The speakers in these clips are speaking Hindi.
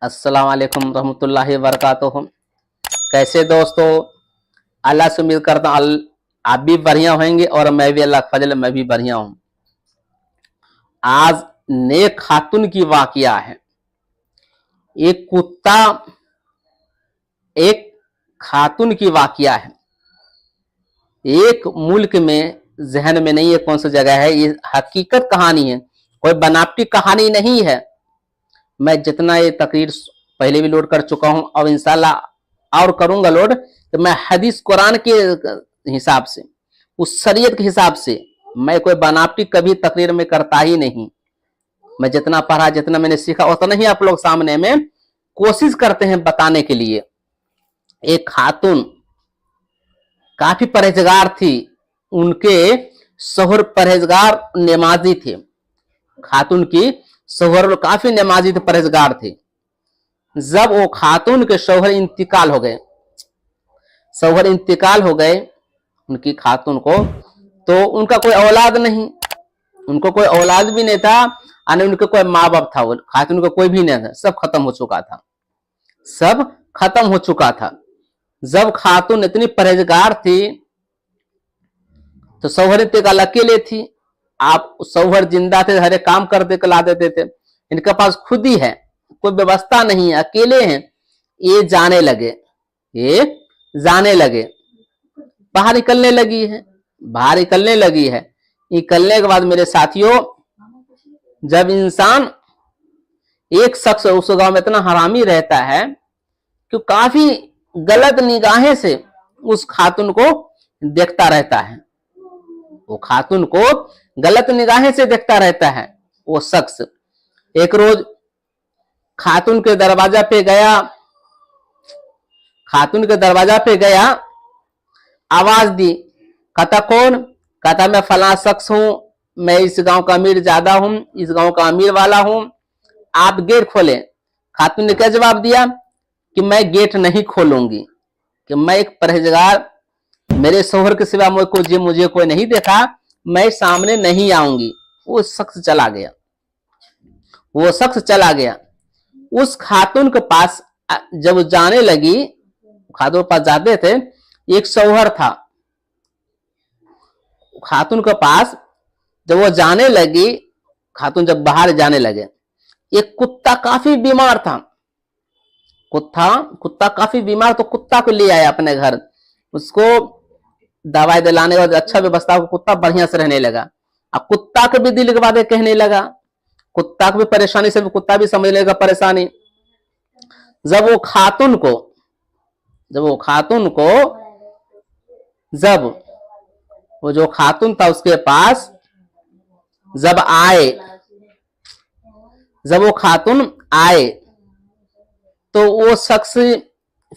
अस्सलाम वालेकुम रहमतुल्लाहि व बरकातुहू। कैसे दोस्तों, अल्लाह से उम्मीद करता हूँ आप भी बढ़िया होंगे और मैं भी अल्लाह का फजल मैं भी बढ़िया हूँ। आज नेक खातून की वाकया है। एक कुत्ता एक खातून की वाकया है। एक मुल्क में, जहन में नहीं है कौन सी जगह है, ये हकीकत कहानी है, कोई बनावटी कहानी नहीं है। मैं जितना ये तकरीर पहले भी लोड कर चुका हूं और इंशाल्लाह और करूंगा लोड, तो मैं हदीस कुरान के हिसाब से, उस शरीयत के हिसाब से, मैं कोई बनावटी कभी तकरीर में करता ही नहीं। मैं जितना पढ़ा, जितना मैंने सीखा, उतना ही आप लोग सामने में कोशिश करते हैं बताने के लिए। एक खातून काफी परहेजगार थी, उनके शोहर परहेजगार नमाजी थे। खातून की शोहर काफी नमाजी थे, परहेजगार थे। जब वो खातून के शोहर इंतकाल हो गए उनकी खातून को, तो उनका कोई औलाद नहीं, उनको कोई औलाद भी नहीं था और उनके कोई माँ बाप था। वो खातून को कोई भी नहीं था, सब खत्म हो चुका था, सब खत्म हो चुका था। जब खातून इतनी परहेजगार थी तो शौहर इंतकाल अकेले थी। आप शौहर जिंदा थे, हरे काम कर दे ला देते थे। इनके पास खुद ही है, कोई व्यवस्था नहीं है, अकेले हैं। ये जाने लगे, बाहर निकलने लगी है। निकलने के बाद मेरे साथियों, जब इंसान, एक शख्स उस गांव में इतना हरामी रहता है कि काफी गलत निगाहें से उस खातून को देखता रहता है। वो खातून को गलत निगाहें से देखता रहता है। वो शख्स एक रोज खातून के दरवाजा पे गया, आवाज दी। कहता कौन? कहता मैं फला शख्स हूं, मैं इस गांव का अमीर ज्यादा हूं, इस गांव का अमीर वाला हूं, आप गेट खोले। खातून ने क्या जवाब दिया कि मैं गेट नहीं खोलूंगी, कि मैं एक परहेजगार, मेरे शोहर के सिवा मुझे कोई नहीं देखा, मैं सामने नहीं आऊंगी। वो शख्स चला गया। उस खातून के पास जब जाने लगी, खातून के पास जाते थे, एक शौहर था। खातून के पास जब वो जाने लगी, खातून जब बाहर जाने लगे, एक कुत्ता काफी बीमार था। कुत्ता काफी बीमार, तो कुत्ता को ले आया अपने घर। उसको दवाई दिलाने के बाद अच्छा व्यवस्था, कुत्ता बढ़िया से रहने लगा। अब कुत्ता को भी दिल के बातें कहने लगा, कुत्ता को भी परेशानी से कुत्ता भी समझ लेगा परेशानी। जब वो खातून वो जो खातून था उसके पास जब वो खातून आए, तो वो शख्स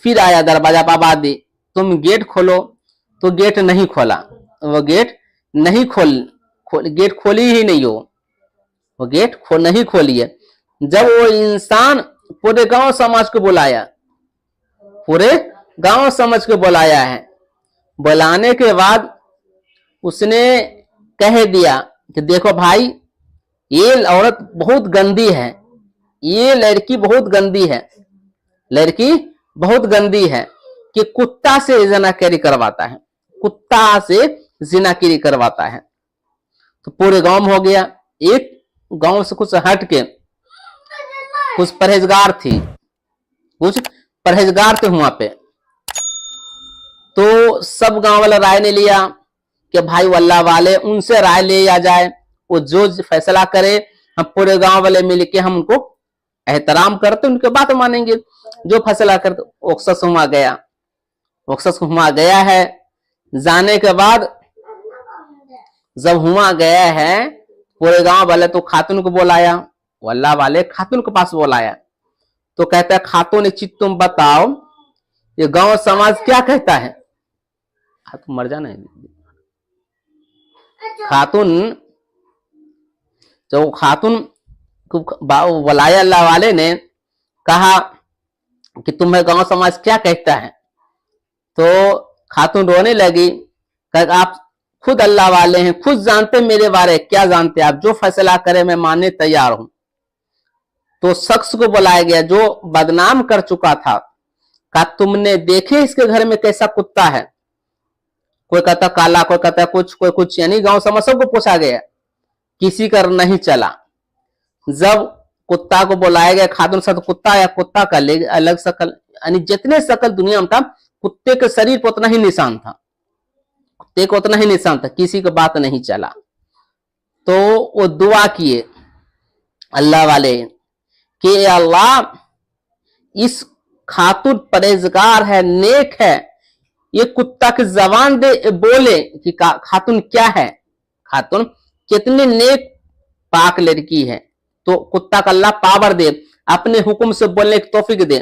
फिर आया, दरवाजा पर आवाज दी, तुम गेट खोलो। तो गेट नहीं खोला, वो गेट खोली ही नहीं, वो गेट नहीं खोली है। जब वो इंसान पूरे गांव समाज को बुलाया है, बुलाने के बाद उसने कह दिया कि देखो भाई, ये औरत बहुत गंदी है, ये लड़की बहुत गंदी है कि कुत्ता से जिनाकारी करवाता है। तो पूरे गांव में हो गया। एक गांव से कुछ हट के कुछ परहेजगार थे वहां पे, तो सब गांव वाला राय ने लिया कि भाई वल्लाह वाले, उनसे राय लिया जाए, वो जो फैसला करे, हम पूरे गांव वाले मिलके हम उनको एहतराम करते, उनके बात मानेंगे, जो फैसला करते। ओक्सस हुआ गया है। जाने के बाद जब हुआ गया है, पूरे गांव वाले तो खातून को बुलाया, वल्लाह वाले खातून के पास बुलाया। तो कहता है, खातून चित तुम बताओ, ये गांव समाज क्या कहता है? तुम मर जाना। खातून को बुलाया, अल्लाह वाले ने कहा कि तुम्हें गांव समाज क्या कहता है? तो खातून रोने लगी, आप खुद अल्लाह वाले हैं, खुद जानते मेरे बारे, क्या जानते आप, जो फैसला करे मैं मानने तैयार हूं। तो शख्स को बुलाया गया जो बदनाम कर चुका था, कहा तुमने देखे इसके घर में कैसा कुत्ता है? कोई कहता काला, कोई कहता कुछ, कोई कुछ, यानी गांव समाज सबको पूछा गया, किसी का नहीं चला। जब कुत्ता को बुलाया गया खातून साथ, कुत्ता या कुत्ता का ले अलग शकल, यानी जितने शकल दुनिया में था कुत्ते के शरीर पर उतना ही निशान था, कुत्ते को उतना ही निशान था, किसी को बात नहीं चला। तो वो दुआ किए अल्लाह वाले कि अल्लाह इस खातून परहेजगार है, नेक है, ये कुत्ता की जबान दे बोले कि खातून क्या है, खातून कितनी नेक पाक लड़की है, तो कुत्ता का अल्लाह पावर दे, अपने हुक्म से बोलने की तौफीक दे।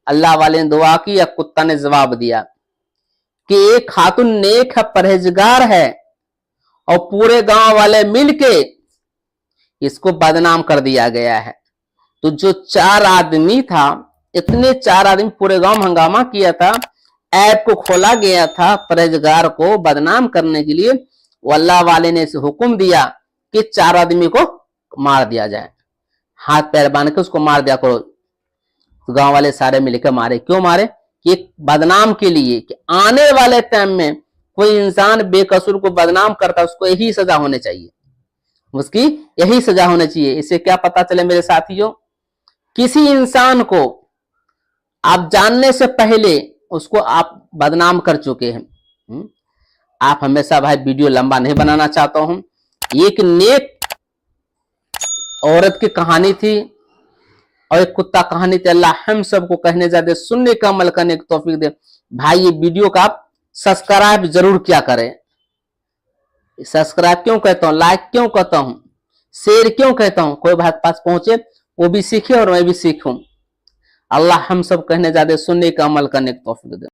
अल्लाह वाले ने दुआ की या कुत्ता ने जवाब दिया कि एक खातून नेक है, परहेजगार है, और पूरे गांव वाले मिलके इसको बदनाम कर दिया गया है। तो जो 4 आदमी था, इतने 4 आदमी पूरे गांव में हंगामा किया था, ऐप को खोला गया था परहेजगार को बदनाम करने के लिए। अल्लाह वाले ने इसे हुक्म दिया कि 4 आदमी को मार दिया जाए, हाथ पैर बांध के उसको मार दिया करो। तो गांव वाले सारे मिलकर मारे। क्यों मारे? कि बदनाम के लिए, कि आने वाले टाइम में कोई इंसान बेकसूर को बदनाम करता है उसको यही सजा होनी चाहिए, उसकी यही सजा होनी चाहिए। इससे क्या पता चले मेरे साथियों, किसी इंसान को आप जानने से पहले उसको आप बदनाम कर चुके हैं। आप हमेशा भाई वीडियो लंबा नहीं बनाना चाहता हूं। एक नेक औरत की कहानी थी और एक कुत्ता कहानी थी। अल्लाह हम सबको कहने ज्यादा सुनने का अमल करने की तौफीक दे। भाई ये वीडियो का आप सब्सक्राइब जरूर क्या करें। सब्सक्राइब क्यों कहता हूं, लाइक क्यों कहता हूं, शेयर क्यों कहता हूं, कोई बात पास पहुंचे वो भी सीखे और मैं भी सीखूं। अल्लाह हम सब कहने ज्यादा सुनने का अमल करने की तौफीक दे।